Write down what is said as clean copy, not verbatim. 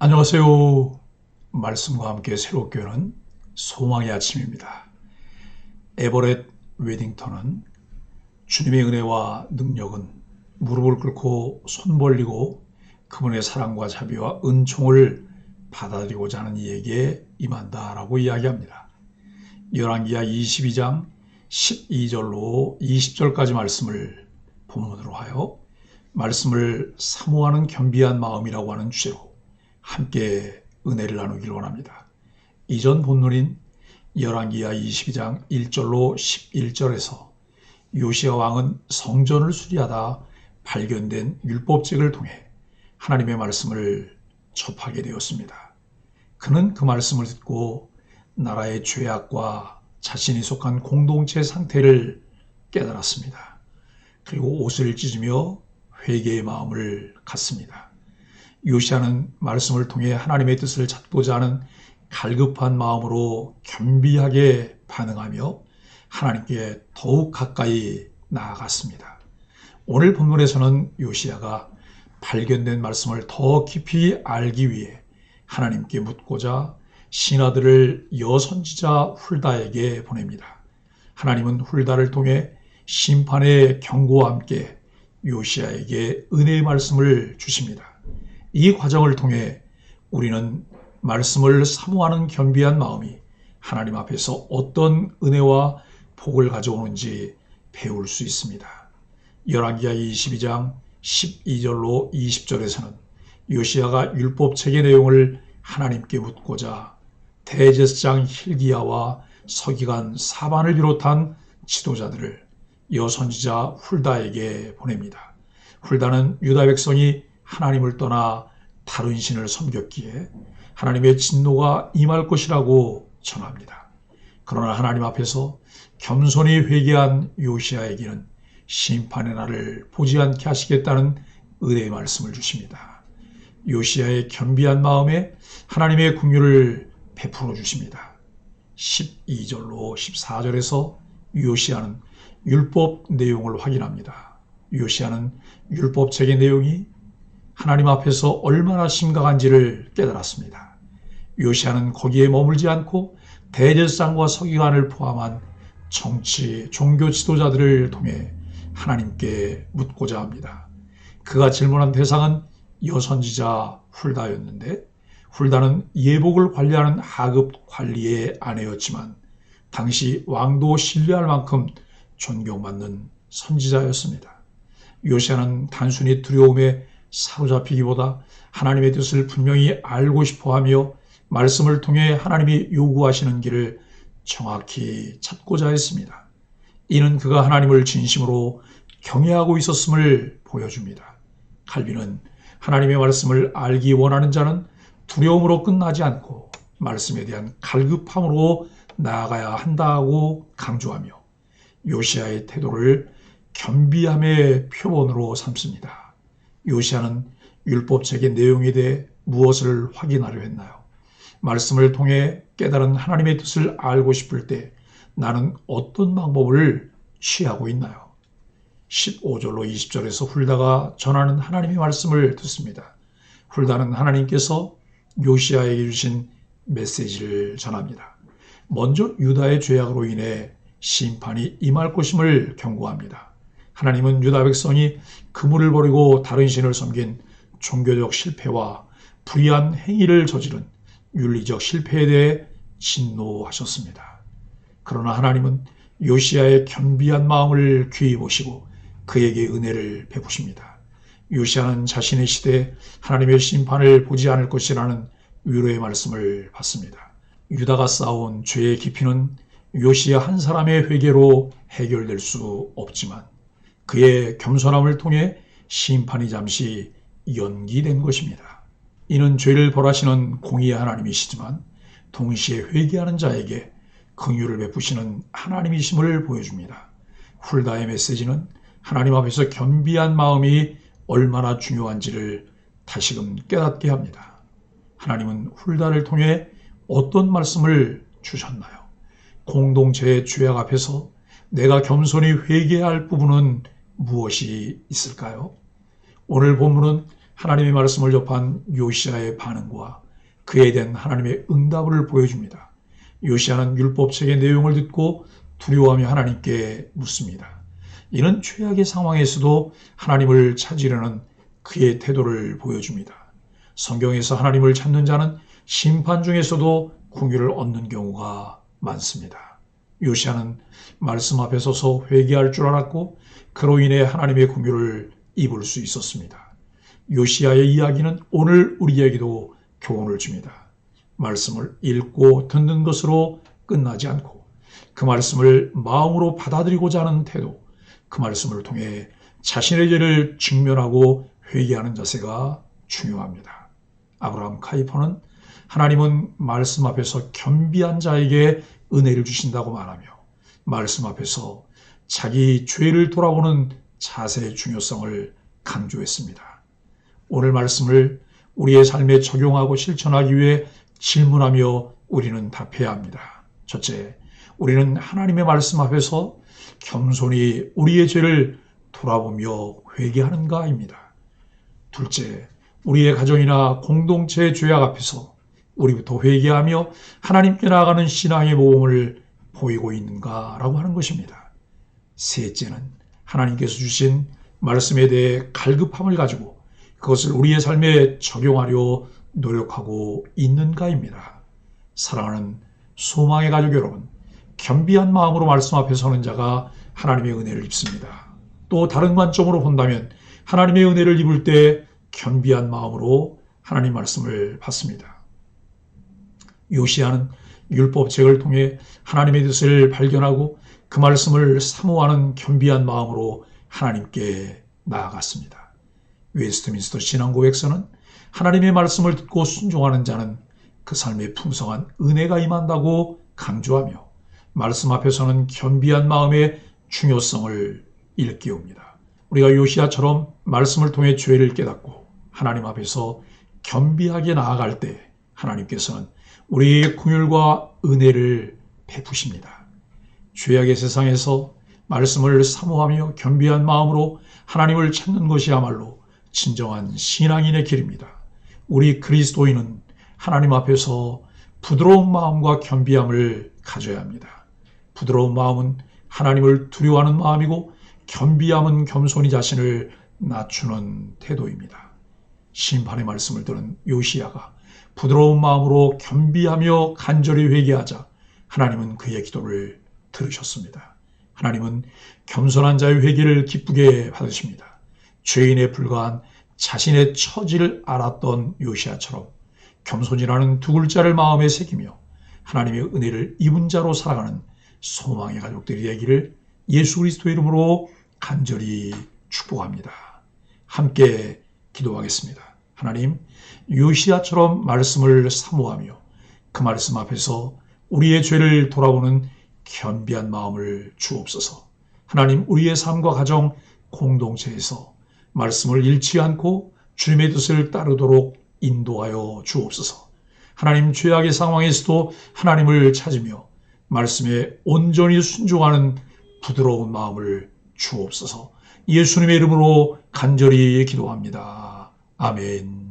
안녕하세요. 말씀과 함께 새롭게 오는 소망의 아침입니다. 에버렛 웨딩턴은 주님의 은혜와 능력은 무릎을 꿇고 손 벌리고 그분의 사랑과 자비와 은총을 받아들이고자 하는 이에게 임한다라고 이야기합니다. 열왕기하 22장 12절로 20절까지 말씀을 본문으로 하여 말씀을 사모하는 겸비한 마음이라고 하는 주제로 함께 은혜를 나누기를 원합니다. 이전 본문인 열왕기하 22장 1절로 11절에서 요시야 왕은 성전을 수리하다 발견된 율법책을 통해 하나님의 말씀을 접하게 되었습니다. 그는 그 말씀을 듣고 나라의 죄악과 자신이 속한 공동체 상태를 깨달았습니다. 그리고 옷을 찢으며 회개의 마음을 갖습니다. 요시야는 말씀을 통해 하나님의 뜻을 찾고자 하는 갈급한 마음으로 겸비하게 반응하며 하나님께 더욱 가까이 나아갔습니다. 오늘 본문에서는 요시야가 발견된 말씀을 더 깊이 알기 위해 하나님께 묻고자 신하들을 여선지자 훌다에게 보냅니다. 하나님은 훌다를 통해 심판의 경고와 함께 요시야에게 은혜의 말씀을 주십니다. 이 과정을 통해 우리는 말씀을 사모하는 겸비한 마음이 하나님 앞에서 어떤 은혜와 복을 가져오는지 배울 수 있습니다. 열왕기하 22장 12절로 20절에서는 요시야가 율법책의 내용을 하나님께 묻고자 대제사장 hil기야와 서기관 사반을 비롯한 지도자들을 여선지자 훌다에게 보냅니다. 훌다는 유다 백성이 하나님을 떠나 다른 신을 섬겼기에 하나님의 진노가 임할 것이라고 전합니다. 그러나 하나님 앞에서 겸손히 회개한 요시야에게는 심판의 날을 보지 않게 하시겠다는 은혜의 말씀을 주십니다. 요시야의 겸비한 마음에 하나님의 긍휼을 베풀어 주십니다. 12절로 14절에서 요시야는 율법 내용을 확인합니다. 요시야는 율법책의 내용이 하나님 앞에서 얼마나 심각한지를 깨달았습니다. 요시야는 거기에 머물지 않고 대제사장과 서기관을 포함한 정치, 종교 지도자들을 통해 하나님께 묻고자 합니다. 그가 질문한 대상은 여선지자 훌다였는데 훌다는 예복을 관리하는 하급 관리의 아내였지만 당시 왕도 신뢰할 만큼 존경받는 선지자였습니다. 요시야는 단순히 두려움에 사로잡히기보다 하나님의 뜻을 분명히 알고 싶어하며 말씀을 통해 하나님이 요구하시는 길을 정확히 찾고자 했습니다. 이는 그가 하나님을 진심으로 경외하고 있었음을 보여줍니다. 칼빈은 하나님의 말씀을 알기 원하는 자는 두려움으로 끝나지 않고 말씀에 대한 갈급함으로 나아가야 한다고 강조하며 요시야의 태도를 겸비함의 표본으로 삼습니다. 요시야는 율법책의 내용에 대해 무엇을 확인하려 했나요? 말씀을 통해 깨달은 하나님의 뜻을 알고 싶을 때 나는 어떤 방법을 취하고 있나요? 15절로 20절에서 훌다가 전하는 하나님의 말씀을 듣습니다. 훌다는 하나님께서 요시야에게 주신 메시지를 전합니다. 먼저 유다의 죄악으로 인해 심판이 임할 것임을 경고합니다. 하나님은 유다 백성이 그물을 버리고 다른 신을 섬긴 종교적 실패와 불의한 행위를 저지른 윤리적 실패에 대해 진노하셨습니다. 그러나 하나님은 요시야의 겸비한 마음을 귀히 보시고 그에게 은혜를 베푸십니다. 요시야는 자신의 시대에 하나님의 심판을 보지 않을 것이라는 위로의 말씀을 받습니다. 유다가 쌓아온 죄의 깊이는 요시야 한 사람의 회개로 해결될 수 없지만 그의 겸손함을 통해 심판이 잠시 연기된 것입니다. 이는 죄를 벌하시는 공의의 하나님이시지만 동시에 회개하는 자에게 긍휼을 베푸시는 하나님이심을 보여줍니다. 훌다의 메시지는 하나님 앞에서 겸비한 마음이 얼마나 중요한지를 다시금 깨닫게 합니다. 하나님은 훌다를 통해 어떤 말씀을 주셨나요? 공동체의 죄악 앞에서 내가 겸손히 회개할 부분은 무엇이 있을까요? 오늘 본문은 하나님의 말씀을 접한 요시야의 반응과 그에 대한 하나님의 응답을 보여줍니다. 요시야는 율법책의 내용을 듣고 두려워하며 하나님께 묻습니다. 이는 최악의 상황에서도 하나님을 찾으려는 그의 태도를 보여줍니다. 성경에서 하나님을 찾는 자는 심판 중에서도 긍휼을 얻는 경우가 많습니다. 요시야는 말씀 앞에 서서 회개할 줄 알았고 그로 인해 하나님의 긍휼을 입을 수 있었습니다. 요시야의 이야기는 오늘 우리에게도 교훈을 줍니다. 말씀을 읽고 듣는 것으로 끝나지 않고 그 말씀을 마음으로 받아들이고자 하는 태도, 그 말씀을 통해 자신의 죄를 직면하고 회개하는 자세가 중요합니다. 아브라함 카이퍼는 하나님은 말씀 앞에서 겸비한 자에게 은혜를 주신다고 말하며 말씀 앞에서 자기 죄를 돌아보는 자세의 중요성을 강조했습니다. 오늘 말씀을 우리의 삶에 적용하고 실천하기 위해 질문하며 우리는 답해야 합니다. 첫째, 우리는 하나님의 말씀 앞에서 겸손히 우리의 죄를 돌아보며 회개하는가입니다. 둘째, 우리의 가정이나 공동체의 죄악 앞에서 우리부터 회개하며 하나님께 나아가는 신앙의 모험을 보이고 있는가라고 하는 것입니다. 셋째는 하나님께서 주신 말씀에 대해 갈급함을 가지고 그것을 우리의 삶에 적용하려 노력하고 있는가입니다. 사랑하는 소망의 가족 여러분, 겸비한 마음으로 말씀 앞에 서는 자가 하나님의 은혜를 입습니다. 또 다른 관점으로 본다면 하나님의 은혜를 입을 때 겸비한 마음으로 하나님 말씀을 받습니다. 요시야는 율법책을 통해 하나님의 뜻을 발견하고 그 말씀을 사모하는 겸비한 마음으로 하나님께 나아갔습니다. 웨스트민스터 신앙고백서는 하나님의 말씀을 듣고 순종하는 자는 그 삶에 풍성한 은혜가 임한다고 강조하며 말씀 앞에서는 겸비한 마음의 중요성을 일깨웁니다. 우리가 요시야처럼 말씀을 통해 죄를 깨닫고 하나님 앞에서 겸비하게 나아갈 때 하나님께서는 우리의 긍휼과 은혜를 베푸십니다. 죄악의 세상에서 말씀을 사모하며 겸비한 마음으로 하나님을 찾는 것이야말로 진정한 신앙인의 길입니다. 우리 그리스도인은 하나님 앞에서 부드러운 마음과 겸비함을 가져야 합니다. 부드러운 마음은 하나님을 두려워하는 마음이고 겸비함은 겸손히 자신을 낮추는 태도입니다. 심판의 말씀을 들은 요시야가 부드러운 마음으로 겸비하며 간절히 회개하자 하나님은 그의 기도를 들으셨습니다. 하나님은 겸손한 자의 회개를 기쁘게 받으십니다. 죄인에 불과한 자신의 처지를 알았던 요시야처럼 겸손이라는 두 글자를 마음에 새기며 하나님의 은혜를 입은 자로 살아가는 소망의 가족들이 되기를 예수 그리스도의 이름으로 간절히 축복합니다. 함께 기도하겠습니다. 하나님, 요시야처럼 말씀을 사모하며 그 말씀 앞에서 우리의 죄를 돌아보는 겸비한 마음을 주옵소서. 하나님, 우리의 삶과 가정, 공동체에서 말씀을 잃지 않고 주님의 뜻을 따르도록 인도하여 주옵소서. 하나님, 죄악의 상황에서도 하나님을 찾으며 말씀에 온전히 순종하는 부드러운 마음을 주옵소서. 예수님의 이름으로 간절히 기도합니다. 아멘.